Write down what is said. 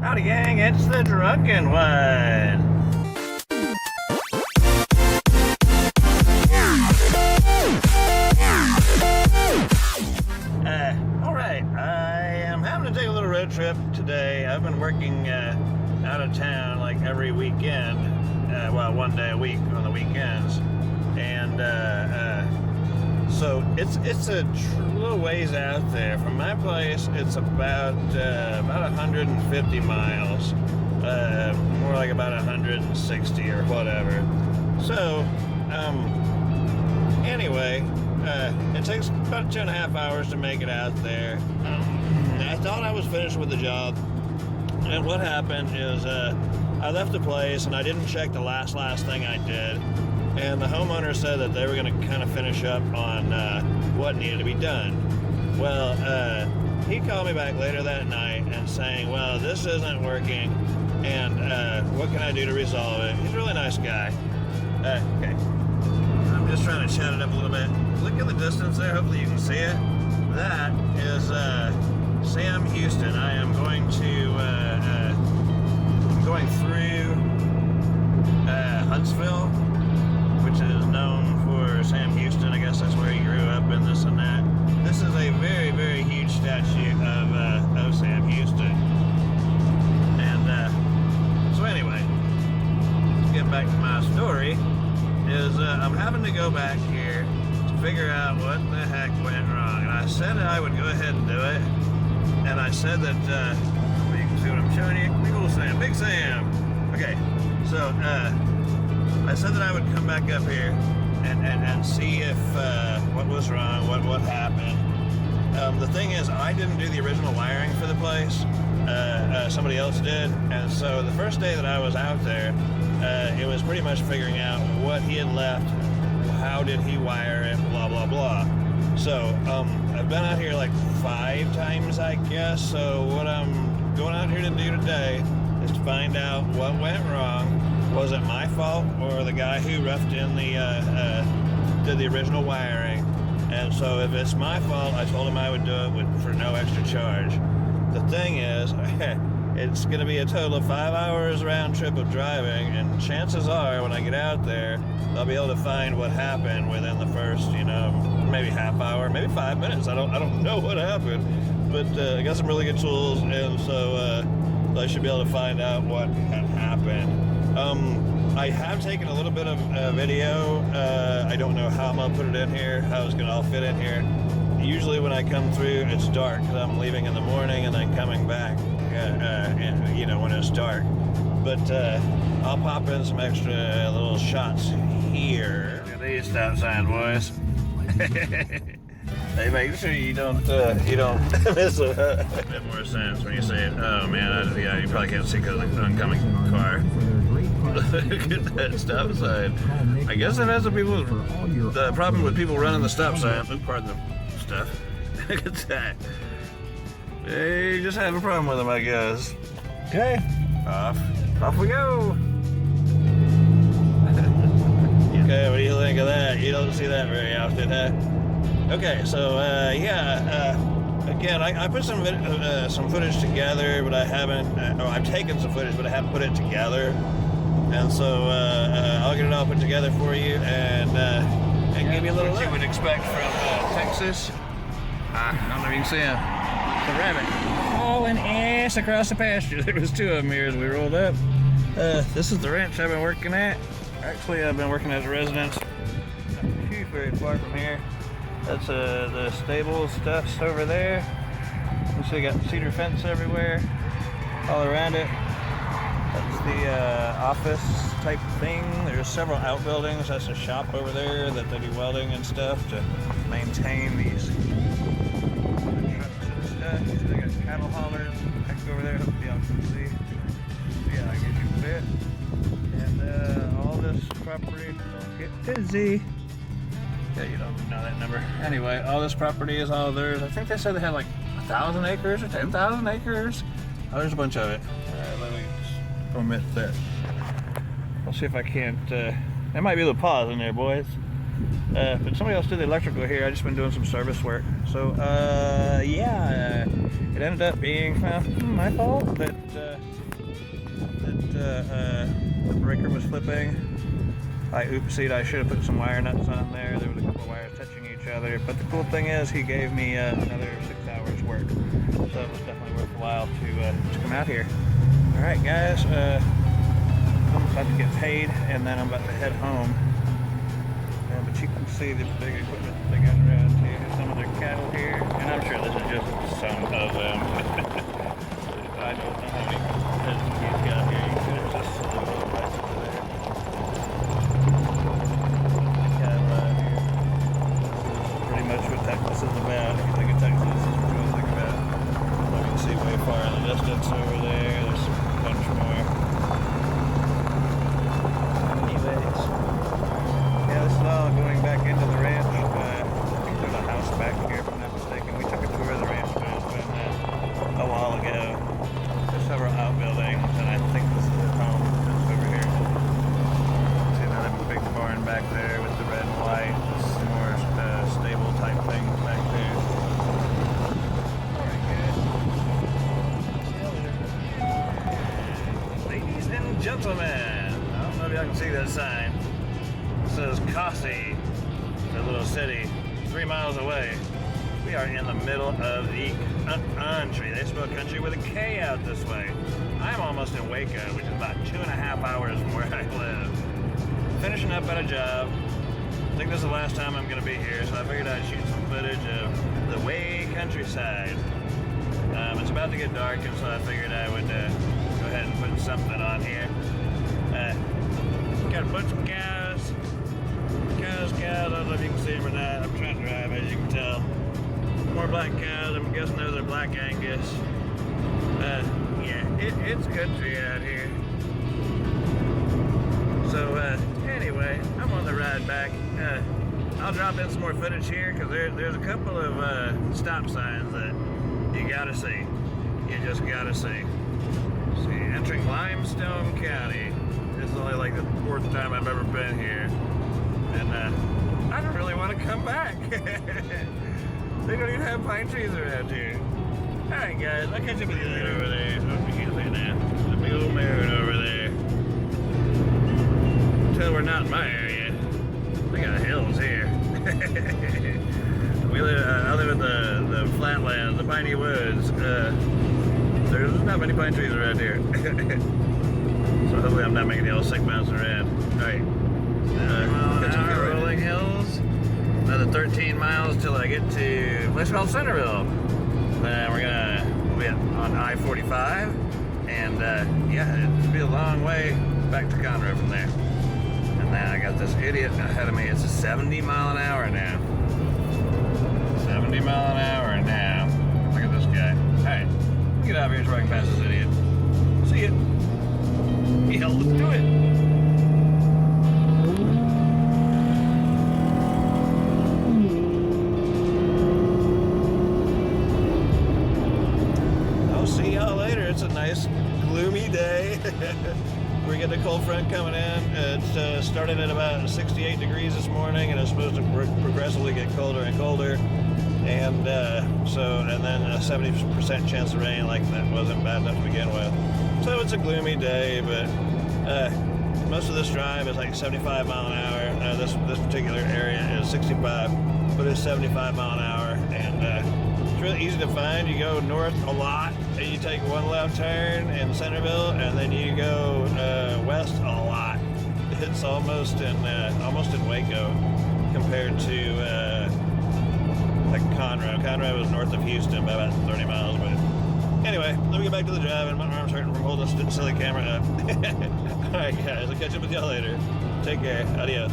Howdy gang, it's the Drunken One. Alright, I am having to take a little road trip today. I've been working out of town like every weekend, well, one day a week on the weekends, and so it's a little ways out there. From my place, it's about 150 miles, more like about 160 or whatever. So, anyway, it takes about 2.5 hours to make it out there. I thought I was finished with the job, and what happened is I left the place and I didn't check the last thing I did. And the homeowner said that they were going to kind of finish up on what needed to be done. Well, he called me back later that night and saying, well, this isn't working, and what can I do to resolve it? He's a really nice guy. Okay. I'm just trying to chat it up a little bit. Look at the distance there. Hopefully you can see it. That is Sam Houston. I am going through Huntsville, which is known for Sam Houston. I guess that's where he grew up and this and that. This is a very, very huge statue of Sam Houston. And so anyway, to get back to my story, is I'm having to go back here to figure out what the heck went wrong. And I said I would go ahead and do it. And I said that, you can see what I'm showing you. Little Sam, Big Sam. Okay, so I said that I would come back up here and see if what was wrong, what happened. The thing is, I didn't do the original wiring for the place. Somebody else did. And so the first day that I was out there, it was pretty much figuring out what he had left, how did he wire it, blah, blah, blah. So I've been out here like 5 times, I guess. So what I'm going out here to do today is to find out what went wrong. Was it my fault or the guy who roughed in did the original wiring? And so if it's my fault, I told him I would do it for no extra charge. The thing is, it's going to be a total of 5 hours round trip of driving, and chances are when I get out there, I'll be able to find what happened within the first, maybe half hour, maybe 5 minutes. I don't know what happened, but I got some really good tools, and so I should be able to find out what had happened. I have taken a little bit of video. I don't know how I'm gonna put it in here, how it's gonna all fit in here. Usually when I come through, it's dark because I'm leaving in the morning and then coming back, when it's dark. But I'll pop in some extra little shots here. Look at these stop signs, boys. Hey, make sure you don't miss it. A bit more sense when you say it. Oh man, you probably can't see because of the oncoming car. Look at that stop sign. I guess it has the problem with people running the stop sign. Pardon the stuff. Look at that. They just have a problem with them, I guess. Okay, off we go. Okay, what do you think of that? You don't see that very often, huh? Okay, so again, I put some footage together, but I haven't. I've taken some footage, but I haven't put it together. And so I'll get it all put together for you and give you a little what you would expect from Texas. I don't know if you can see him. The rabbit hauling ass across the pasture. There was 2 of them here as we rolled up. This is the ranch I've been working at. Actually, I've been working as a resident. Not too very far from here. That's the stable stuff's over there. You see, got cedar fence everywhere, all around it. That's the office type thing. There's several outbuildings. That's a shop over there that they do welding and stuff to maintain these trucks and stuff. So they got cattle haulers back over there. Hopefully y'all can see. Yeah, I guess you can fit. And all this property, don't get busy. Yeah, you don't know that number. Anyway, all this property is all theirs. I think they said they had like 1,000 acres or 10,000 acres. Oh, there's a bunch of it. Let me permit that. I'll see if I can't. There might be a little pause in there, boys. But somebody else did the electrical here. I just been doing some service work. So yeah, it ended up being my fault that the breaker was flipping. I oopsied. I should have put some wire nuts on there. There was a couple of wires touching each other. But the cool thing is, he gave me another 6 hours work, so it was definitely worth a while to come out here. All right, guys. I'm about to get paid, and then I'm about to head home. But you can see the big equipment they got around here. Some of their cattle here, and I'm sure this is just some of them. I don't know how many peasants he's got here. You can see there's just a little place over there. Cattle out here. This is pretty much what Texas is about. If you think of Texas, this is what you want to think about. You can see way far in the distance over there. There's a bunch more. Anyways, yeah, this is all going back into the ranch. I think there's a house back here, if I'm not mistaken. We took a tour of the ranch, but it's been a while ago. There's several outbuildings, and I think this is their home. It's over here. See another big barn back there with the red and white. Some more stable type things back there. Alright, guys. Ladies and gentlemen, I don't know if y'all can see that sign. It says Kasi, the little city 3 miles away. We are in the middle of the country. They spell country with a K out this way. I'm almost in Waco, which is about 2.5 hours from where I live. Finishing up at a job. I think this is the last time I'm going to be here, so I figured I'd shoot some footage of the way countryside. It's about to get dark, and so I figured I would go ahead and put something on here. Got a bunch of cows. Cows. I don't know if you can see them or not. I'm trying to drive, as you can tell. More black cows. I'm guessing those are black Angus. Yeah, it's country out here. So anyway, I'm on the ride back. I'll drop in some more footage here because there's a couple of stop signs that you gotta see. You just gotta see. See, entering Limestone County. This is only like the 4th time I've ever been here, and I don't really want to come back. They don't even have pine trees around here. Alright guys, I'll catch up with you later over there. So you can see that. There's a big old moon over there. Tell we're not in my area. We got hills here. We live, I live in the flatlands, the piney woods. There's not many pine trees around here. So hopefully I'm not making the old sick bouncing around. Alright. Rolling hills. Another 13 miles till I get to a place called Centerville. We'll be on I-45, and yeah, it'll be a long way back to Conroe from there. And then I got this idiot ahead of me. It's a 70 mile an hour now. 70 mile an hour now. Look at this guy. Alright, get out of here so I can pass this idiot. See ya. Yeah, let's do it. See y'all later. It's a nice gloomy day. We're getting a cold front coming in. It started at about 68 degrees this morning, and it's supposed to progressively get colder and colder. And then a 70% chance of rain. Like, that wasn't bad enough to begin with. So it's a gloomy day, but most of this drive is like 75 mile an hour. This particular area is 65, but it's 75 mile an hour, and it's really easy to find. You go north a lot, and you take one left turn in Centerville, and then you go west a lot. It's almost in Waco compared to like Conroe. Conroe is north of Houston by about 30 miles. But anyway, let me get back to the drive, and my arm's hurting from holding this silly camera up. All right, guys, I'll catch up with y'all later. Take care. Adios.